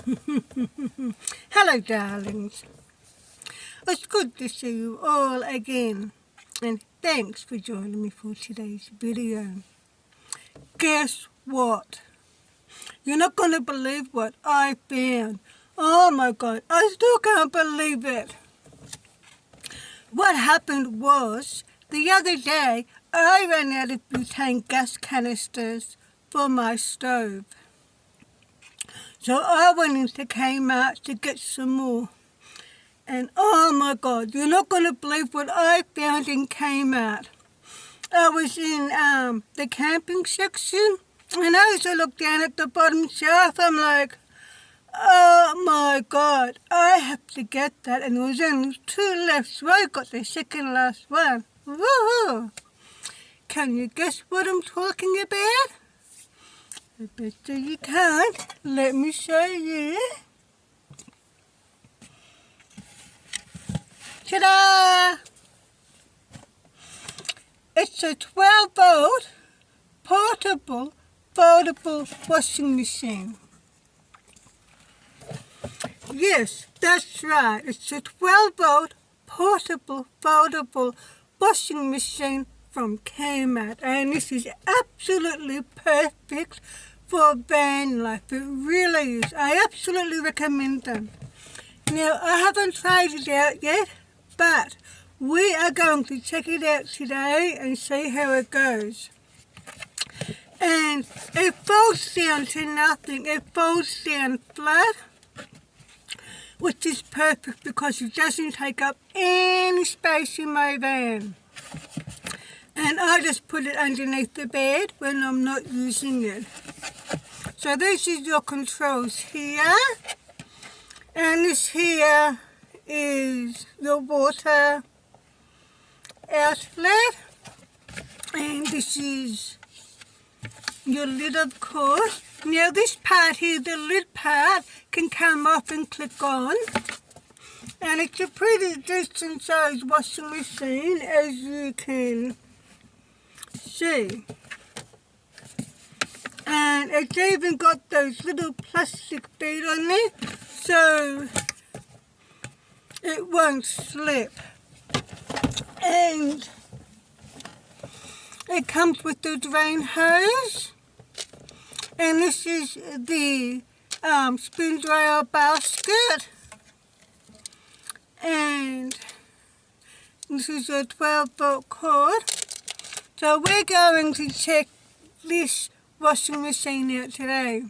Hello, darlings. It's good to see you all again, and thanks for joining me for today's video. Guess what? You're not going to believe what I found. Oh my God, I still can't believe it. What happened was, the other day, I ran out of butane gas canisters for my stove. So I went into Kmart to get some more. And oh my God, you're not going to believe what I found in Kmart. I was in the camping section, and as I looked down at the bottom shelf, I'm like, oh my God, I have to get that. And there was only 2 left, so I got the second last one. Woohoo! Can you guess what I'm talking about? I bet you can't. Let me show you. Ta-da! It's a 12-volt portable foldable washing machine. Yes, that's right. It's a 12-volt portable foldable washing machine from Kmart, and this is absolutely perfect for van life. It really is. I absolutely recommend them. Now, I haven't tried it out yet, but we are going to check it out today and see how it goes. And it folds down to nothing. It folds down flat, which is perfect because it doesn't take up any space in my van. And I just put it underneath the bed when I'm not using it. So this is your controls here. And this here is your water outlet. And this is your lid, of course. Now this part here, the lid part, can come off and click on. And it's a pretty decent sized washing machine, as you can see. And it's even got those little plastic feet on it, so it won't slip. And it comes with the drain hose. And this is the spin dryer basket. And this is a 12-volt cord. So we're going to check this washing machine out today.